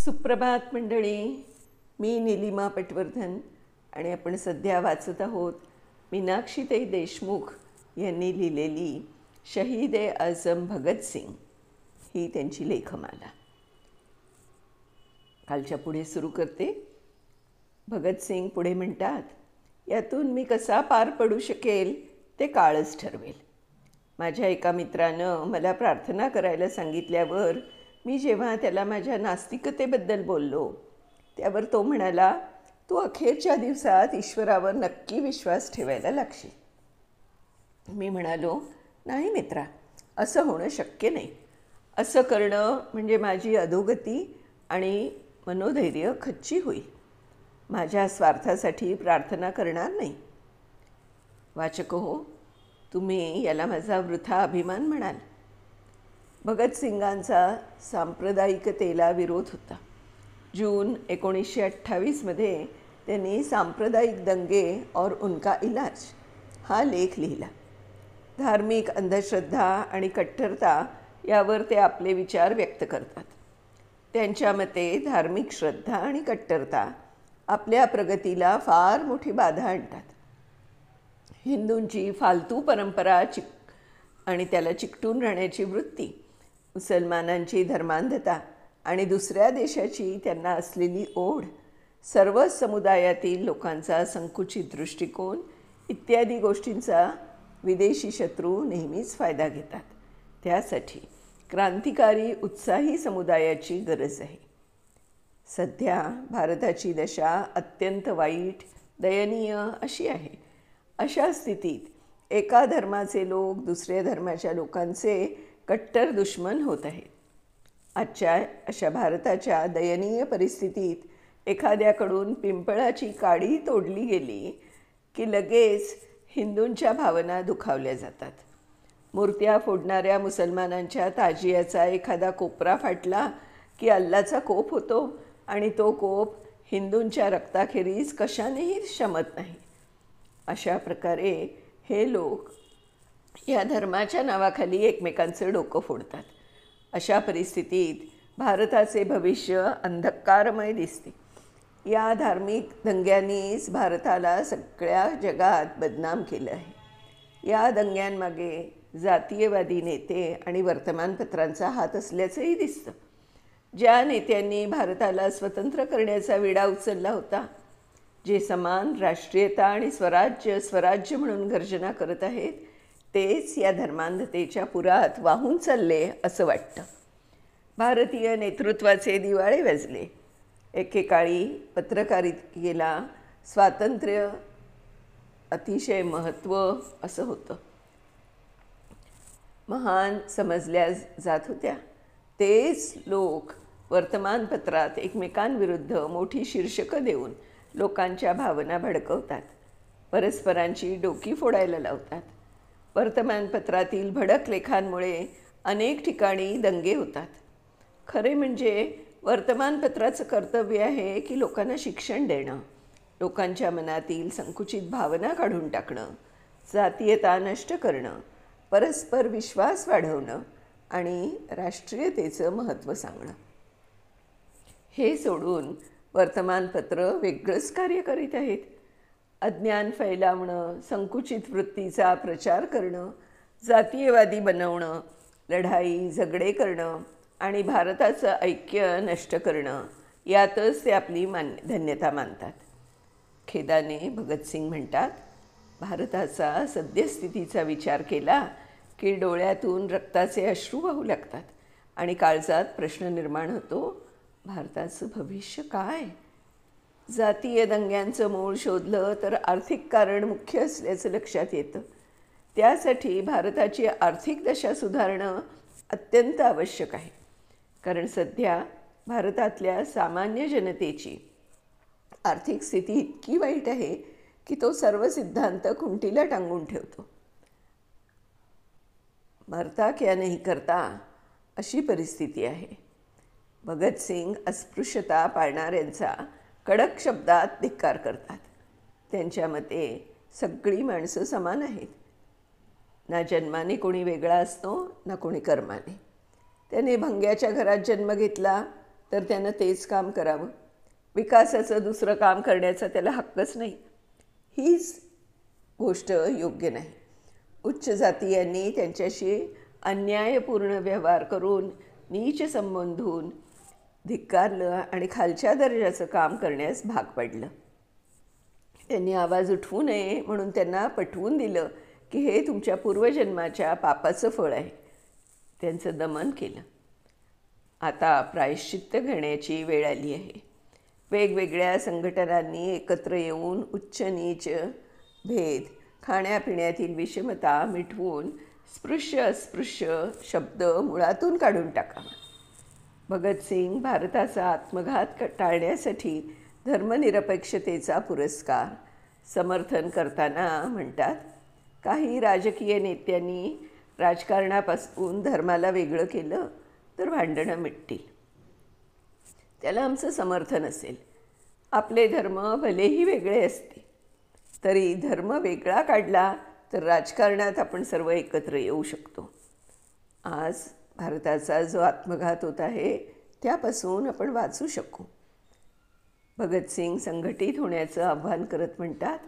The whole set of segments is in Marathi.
सुप्रभात मंडळी. मी नीलिमा पटवर्धन आणि आपण सध्या वाचत आहोत मीनाक्षीताई देशमुख यांनी लिहिलेली शहीद ए आझम भगतसिंग ही त्यांची लेखमाला. कालच्या पुढे सुरू करते. भगतसिंग पुढे म्हणतात, यातून मी कसा पार पडू शकेल ते काळच ठरवेल. माझ्या एका मित्रानं मला प्रार्थना करायला सांगितल्यावर मी जेव्हा त्याला माझ्या नास्तिकतेबद्दल बोललो त्यावर तो म्हणाला, तू अखेरच्या दिवसात ईश्वरावर नक्की विश्वास ठेवायला लागशील. मी म्हणालो, नाही मित्रा, असं होणं शक्य नाही. असं करणं म्हणजे माझी अधोगती आणि मनोधैर्य खच्ची होईल. माझ्या स्वार्थासाठी प्रार्थना करणार नाही. वाचक हो, तुम्ही याला माझा वृथा अभिमान म्हणाल. भगतसिंगांचा सांप्रदायिकतेला विरोध होता. जून 1928मध्ये त्यांनी सांप्रदायिक दंगे और उनका इलाज हा लेख लिहिला. धार्मिक अंधश्रद्धा आणि कट्टरता यावर ते आपले विचार व्यक्त करतात. त्यांच्या मते धार्मिक श्रद्धा आणि कट्टरता आपल्या प्रगतीला फार मोठी बाधा आणतात. हिंदूंची फालतू परंपरा आणि त्याला चिकटून राहण्याची वृत्ती, मुसलमानांची धर्मांधता आणि दुसऱ्या देशाची त्यांना असलेली ओढ, सर्वच समुदायातील लोकांचा संकुचित दृष्टिकोन इत्यादी गोष्टींचा विदेशी शत्रू नेहमीच फायदा घेतात. त्यासाठी क्रांतिकारी उत्साही समुदायाची गरज आहे. सध्या भारताची दशा अत्यंत वाईट, दयनीय अशी आहे. अशा स्थितीत एका धर्माचे लोक दुसऱ्या धर्माच्या लोकांचे कट्टर दुश्मन होत आहेत. आजच्या अशा भारताच्या दयनीय परिस्थितीत एखाद्याकडून पिंपळाची काडी तोडली गेली की लगेच हिंदूंच्या भावना दुखावल्या जातात. मूर्त्या फोडणाऱ्या मुसलमानांच्या ताजियाचा एखादा कोपरा फाटला की अल्लाचा कोप होतो आणि तो कोप हिंदूंच्या रक्ताखेरीज कशानेही शमत नाही. अशा प्रकारे हे लोक या धर्माच्या नावाखाली एकमेकांचे डोकं फोडतात. अशा परिस्थितीत भारताचे भविष्य अंधकारमय दिसते. या धार्मिक दंग्यांनीच भारताला सगळ्या जगात बदनाम केलं आहे. या दंग्यांमागे जातीयवादी नेते आणि वर्तमानपत्रांचा हात असल्याचंही दिसतं. ज्या नेत्यांनी भारताला स्वतंत्र करण्याचा विडा उचलला होता, जे समान राष्ट्रीयता आणि स्वराज्य म्हणून गर्जना करत आहेत, तेच या धर्मांधतेच्या पुरात वाहून चालले असं वाटतं. भारतीय नेतृत्वाचे दिवाळे वाजले. एकेकाळी पत्रकारितेला स्वातंत्र्य अतिशय महत्त्व असं होतं, महान समजल्या जात होत्या. तेच लोक वर्तमानपत्रात एकमेकांविरुद्ध मोठी शीर्षकं देऊन लोकांच्या भावना भडकवतात, परस्परांची डोकी फोडायला लावतात. वर्तमानपत्रातील भडक लेखांमुळे अनेक ठिकाणी दंगे होतात. खरे म्हणजे वर्तमानपत्राचं कर्तव्य आहे की लोकांना शिक्षण देणं, लोकांच्या मनातील संकुचित भावना काढून टाकणं, जातीयता नष्ट करणं, परस्पर विश्वास वाढवणं आणि राष्ट्रीयतेचं महत्त्व सांगणं. हे सोडून वर्तमानपत्र वेगळंच कार्य करीत आहेत. अज्ञान फैलावणं, संकुचित वृत्तीचा प्रचार करणं, जातीयवादी बनवणं, लढाई झगडे करणं आणि भारताचं ऐक्य नष्ट करणं, यातच ते आपली धन्यता मानतात. खेदाने भगतसिंग म्हणतात, भारताचा सद्यस्थितीचा विचार केला की डोळ्यातून रक्ताचे अश्रू वाहू लागतात आणि काळजात प्रश्न निर्माण होतो, भारताचं भविष्य काय? जातीय दंग्यांचं मूळ शोधलं तर आर्थिक कारण मुख्य असल्याचं लक्षात येतं. त्यासाठी भारताची आर्थिक दशा सुधारणं अत्यंत आवश्यक आहे. कारण सध्या भारतातल्या सामान्य जनतेची आर्थिक स्थिती इतकी वाईट आहे की तो सर्व सिद्धांत खुंटीला टांगून ठेवतो. मरता क्या नहीं करता अशी परिस्थिती आहे. भगतसिंग अस्पृश्यता पाळणाऱ्यांचा कडक शब्दात धिक्कार करतात. त्यांच्या मते सगळी माणसं समान आहेत. ना जन्माने कोणी वेगळा असतो ना कोणी कर्माने. त्याने भंग्याच्या घरात जन्म घेतला तर त्यानं तेच काम करावं. विकासाचं दुसरं काम करण्याचा त्याला हक्कच नाही. हीच गोष्ट योग्य नाही. उच्च जातीयांनी त्यांच्याशी अन्यायपूर्ण व्यवहार करून, नीच संबोधून धिक्कारलं आणि खालच्या दर्जाचं काम करण्यास भाग पडलं. त्यांनी आवाज उठवू नये म्हणून त्यांना पटवून दिलं की हे तुमच्या पूर्वजन्माच्या पापाचं फळ आहे. त्यांचं दमन केलं. आता प्रायश्चित्त घेण्याची वेळ आली आहे. वेगवेगळ्या संघटनांनी एकत्र येऊन उच्च नीच भेद, खाण्यापिण्यातील विषमता मिटवून स्पृश्य अस्पृश्य शब्द मुळातून काढून टाकावा. भगतसिंग भारताचा आत्मघात टाळण्यासाठी धर्मनिरपेक्षतेचा पुरस्कार समर्थन करताना म्हणतात, काही राजकीय नेत्यांनी राजकारणापासून धर्माला वेगळं केलं तर भांडणं मिटतील. त्याला आमचं समर्थन असेल. आपले धर्म भलेही वेगळे असते तरी धर्म वेगळा काढला तर राजकारणात आपण सर्व एकत्र येऊ शकतो. आज भारताचा जो आत्मघात होत आहे त्यापासून आपण वाचू शकू. भगतसिंग संघटित होण्याचं आव्हान करत म्हणतात,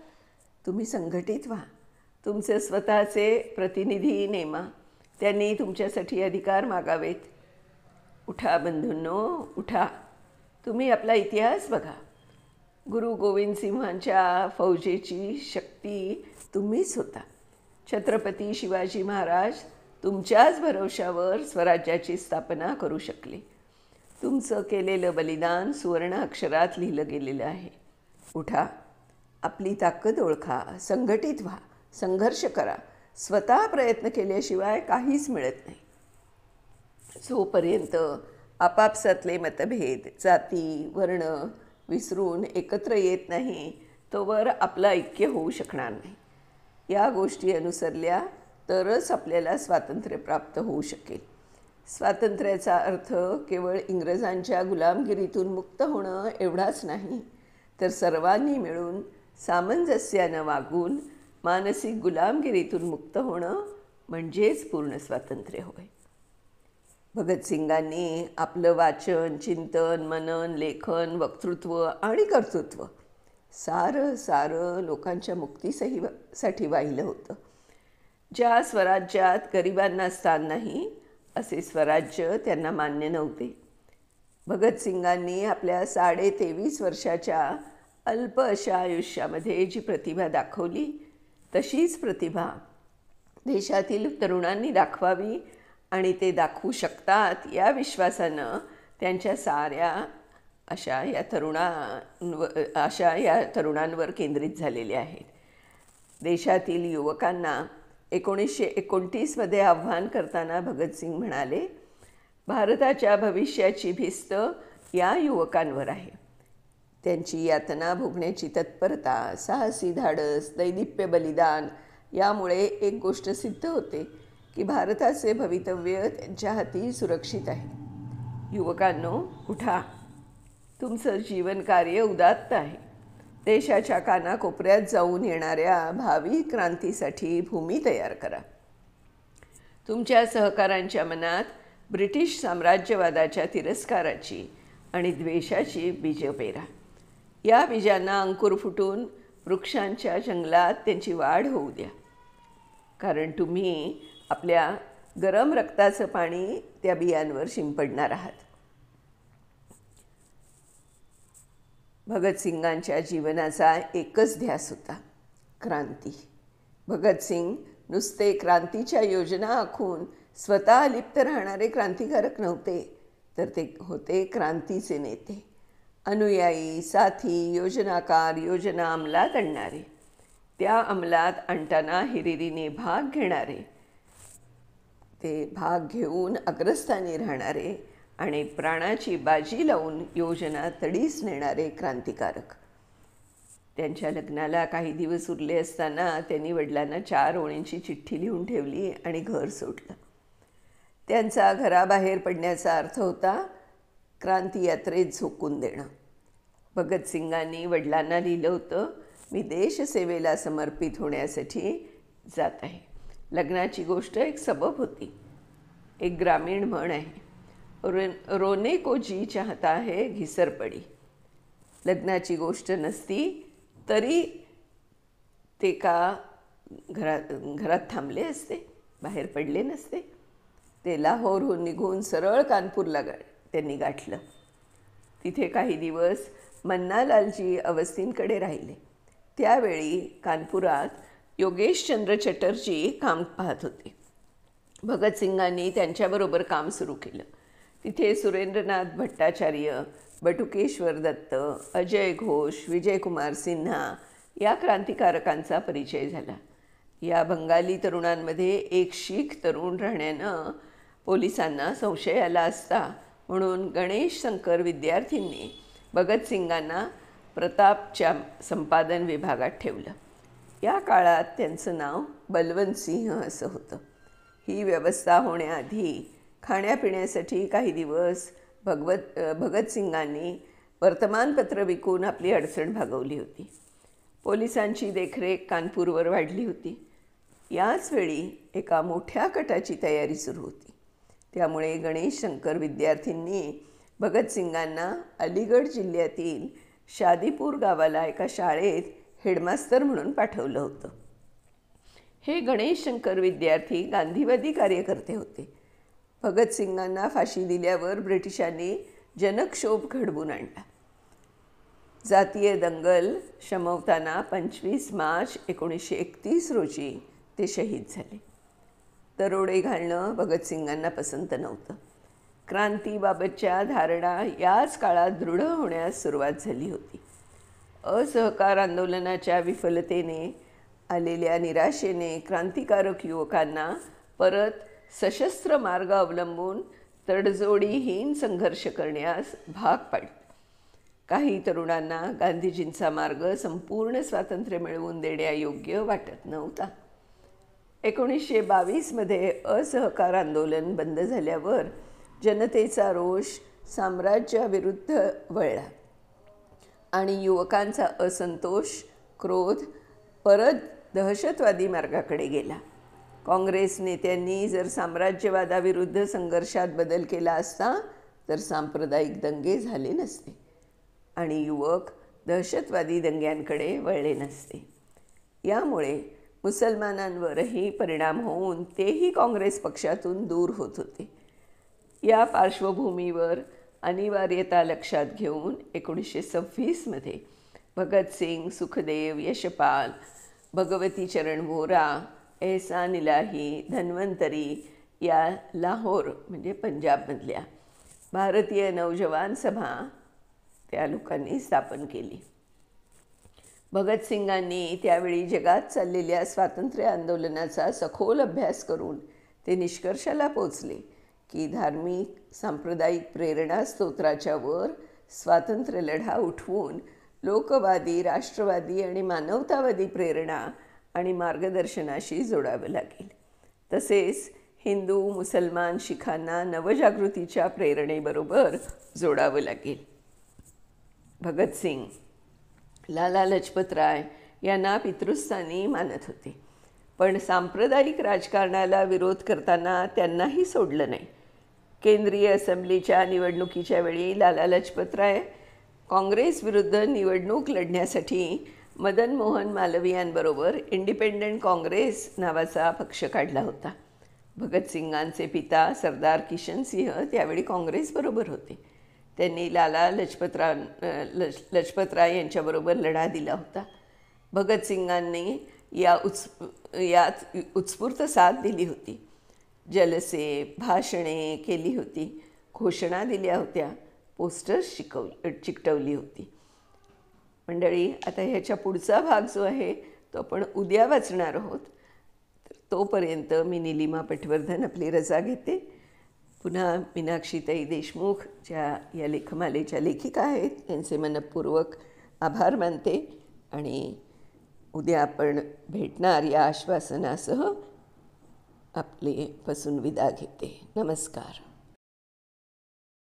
तुम्ही संघटित व्हा. तुमचे स्वतःचे प्रतिनिधी नेमा. त्यांनी तुमच्यासाठी अधिकार मागावेत. उठा बंधूंनो, उठा. तुम्ही आपला इतिहास बघा. गुरु गोविंद सिंहांच्या फौजेची शक्ती तुम्हीच होता. छत्रपती शिवाजी महाराज तुमच्याच भरवशावर स्वराज्याची स्थापना करू शकले. तुमचं केलेलं बलिदान सुवर्ण अक्षरात लिहिलं गेलेलं आहे. उठा, आपली ताकद ओळखा, संघटित व्हा, संघर्ष करा. स्वतः प्रयत्न केल्याशिवाय काहीच मिळत नाही. जोपर्यंत आपापसातले मतभेद, जाती, वर्ण विसरून एकत्र येत नाही तोवर आपलं ऐक्य होऊ शकणार नाही. या गोष्टी अनुसरल्या तरच आपल्याला स्वातंत्र्य प्राप्त होऊ शकेल. स्वातंत्र्याचा अर्थ केवळ इंग्रजांच्या गुलामगिरीतून मुक्त होणं एवढाच नाही, तर सर्वांनी मिळून सामंजस्यानं वागून मानसिक गुलामगिरीतून मुक्त होणं म्हणजेच पूर्ण स्वातंत्र्य होय. भगतसिंगांनी आपलं वाचन, चिंतन, मनन, लेखन, वक्तृत्व आणि कर्तृत्व सारं लोकांच्या मुक्तीसाठी वाहिलं होतं. ज्या स्वराज्यात गरिबांना स्थान नाही असे स्वराज्य त्यांना मान्य नव्हते. भगतसिंगांनी आपल्या 23.5 वर्षाच्या अल्प अशा आयुष्यामध्ये जी प्रतिभा दाखवली तशीच प्रतिभा देशातील तरुणांनी दाखवावी आणि ते दाखवू शकतात या विश्वासानं त्यांच्या साऱ्या अशा या तरुणांवर केंद्रित झालेले आहेत. देशातील युवकांना 1929 आव्हान करताना भगतसिंग म्हणाले, भारताच्या भविष्याची भिस्त या युवकांवर आहे. त्यांची यातना भोगण्याची तत्परता, साहसी धाडस, दैदिप्य बलिदान यामुळे एक गोष्ट सिद्ध होते की भारताचे भवितव्य त्यांच्या हाती सुरक्षित आहे. युवकांनो, उठा. तुमचं जीवनकार्य उदात्त आहे. देशाच्या कानाकोपऱ्यात जाऊन येणाऱ्या भावी क्रांतीसाठी भूमी तयार करा. तुमच्या सहकाऱ्यांच्या मनात ब्रिटिश साम्राज्यवादाच्या तिरस्काराची आणि द्वेषाची बीजं पेरा. या बीजांना अंकुर फुटून वृक्षांच्या जंगलात त्यांची वाढ होऊ द्या. कारण तुम्ही आपल्या गरम रक्ताचं पाणी त्या बियांवर शिंपडणार आहात. भगतसिंगांच्या जीवनाचा एकच ध्यास होता, क्रांती. भगतसिंग नुसते क्रांतीच्या योजना आखून स्वतः लिप्त राहणारे क्रांतिकारक नव्हते, तर ते होते क्रांतीचे नेते. अनुयायी, साथी, योजनाकार, योजना अंमलात आणणारे, त्या अंमलात आणताना हिरिरीने भाग घेणारे, ते भाग घेऊन अग्रस्थानी राहणारे आणि प्राणाची बाजी लावून योजना तडीस नेणारे क्रांतिकारक. त्यांच्या लग्नाला काही दिवस उरले असताना त्यांनी वडिलांना 4 ओळींची चिठ्ठी लिहून ठेवली आणि घर सोडलं. त्यांचा घराबाहेर पडण्याचा अर्थ होता क्रांती यात्रेत झोकून देणं. भगतसिंगांनी वडिलांना लिहिलं होतं, मी देशसेवेला समर्पित होण्यासाठी जात आहे. लग्नाची गोष्ट एक सबब होती. एक ग्रामीण म्हण आहे, रोने को जी चाहता है घिसरपडी. लग्नाची गोष्ट नसती तरी ते का घरात थांबले असते, बाहेर पडले नसते. ते लाहोरहून निघून सरळ कानपूरला त्यांनी गाठलं. तिथे काही दिवस मन्नालालजी अवस्थींकडे राहिले. त्यावेळी कानपुरात योगेशचंद्र चटर्जी काम पाहत होते. भगतसिंगांनी त्यांच्याबरोबर काम सुरू केलं. तिथे सुरेंद्रनाथ भट्टाचार्य, बटुकेश्वर दत्त, अजय घोष, विजयकुमार सिन्हा या क्रांतिकारकांचा परिचय झाला. या बंगाली तरुणांमध्ये एक शीख तरुण राहण्यानं पोलिसांना संशय आला असता म्हणून गणेश शंकर विद्यार्थींनी भगतसिंगांना प्रतापच्या संपादन विभागात ठेवलं. या काळात त्यांचं नाव बलवंतसिंह असं होतं. ही व्यवस्था होण्याआधी खाण्यापिण्यासाठी काही दिवस भगतसिंगांनी वर्तमानपत्र विकून आपली अडचण भागवली होती. पोलिसांची देखरेख कानपूरवर वाढली होती. याच वेळी एका मोठ्या कटाची तयारी सुरू होती. त्यामुळे गणेश शंकर विद्यार्थींनी भगतसिंगांना अलीगड जिल्ह्यातील शादीपूर गावाला एका शाळेत हेडमास्तर म्हणून पाठवलं होतं. हे गणेश शंकर विद्यार्थी गांधीवादी कार्यकर्ते होते. भगतसिंगांना फाशी दिल्यावर ब्रिटिशांनी जनक्षोभ घडवून आणला. जातीय दंगल शमवताना 25 मार्च 1931 रोजी ते शहीद झाले. दरोडे घालणं भगतसिंगांना पसंत नव्हतं. क्रांतीबाबतच्या धारणा याच काळात दृढ होण्यास सुरुवात झाली होती. असहकार आंदोलनाच्या विफलतेने आलेल्या निराशेने क्रांतिकारक युवकांना परत सशस्त्र मार्ग अवलंबून तडजोडीहीन संघर्ष करण्यास भाग पाडले. काही तरुणांना गांधीजींचा मार्ग संपूर्ण स्वातंत्र्य मिळवून देण्यायोग्य वाटत नव्हता. 1922मध्ये असहकार आंदोलन बंद झाल्यावर जनतेचा रोष साम्राज्याविरुद्ध वळला आणि युवकांचा असंतोष, क्रोध परत दहशतवादी मार्गाकडे गेला. काँग्रेस नेत्यांनी जर साम्राज्यवादाविरुद्ध संघर्षात बदल केला असता तर सांप्रदायिक दंगे झाले नसते आणि युवक दहशतवादी दंग्यांकडे वळले नसते. यामुळे मुसलमानांवरही परिणाम होऊन तेही काँग्रेस पक्षातून दूर होत होते. या पार्श्वभूमीवर अनिवार्यता लक्षात घेऊन 1926मध्ये भगतसिंग, सुखदेव, यशपाल, भगवती चरण वोरा, एहसान इलाही, धन्वंतरी या लाहोर म्हणजे पंजाबमधल्या भारतीय नौजवान सभा त्या लोकांनी स्थापन केली. भगतसिंगांनी त्यावेळी जगात चाललेल्या स्वातंत्र्य आंदोलनाचा सखोल अभ्यास करून ते निष्कर्षाला पोचले की धार्मिक सांप्रदायिक प्रेरणा स्तोत्राच्या वर स्वातंत्र्य लढा उठवून लोकवादी, राष्ट्रवादी आणि मानवतावादी प्रेरणा आणि मार्गदर्शनाशी जोडावं लागेल. तसेच हिंदू, मुसलमान, शिखांना नवजागृतीच्या प्रेरणेबरोबर जोडावं लागेल. भगतसिंग लाला लजपतराय यांना पितृस्थानी मानत होते, पण सांप्रदायिक राजकारणाला विरोध करताना त्यांनाही सोडलं नाही. केंद्रीय असेंब्लीच्या निवडणुकीच्या वेळी लाला लजपतराय काँग्रेसविरुद्ध निवडणूक लढण्यासाठी मदन मोहन मालवीयांबरोबर इंडिपेंडंट काँग्रेस नावाचा पक्ष काढला होता. भगतसिंगांचे पिता सरदार किशनसिंह त्यावेळी काँग्रेसबरोबर होते. त्यांनी लाला लजपतराय यांच्याबरोबर लढा दिला होता. भगतसिंगांनी यात उत्स्फूर्त साथ दिली होती. जलसे, भाषणे केली होती, घोषणा दिल्या होत्या, पोस्टर्स चिकटवली होती. मंडळी, आता ह्याच्या पुढचा भाग जो आहे तो आपण उद्या वाचणार आहोत. तर तोपर्यंत मी निलिमा पटवर्धन आपली रजा घेते. पुन्हा मीनाक्षीताई देशमुख ज्या या लेखमालेच्या लेखिका आहेत त्यांचे मनपूर्वक आभार मानते आणि उद्या आपण भेटणार या आश्वासनासह आपले पासून विदा घेते. नमस्कार.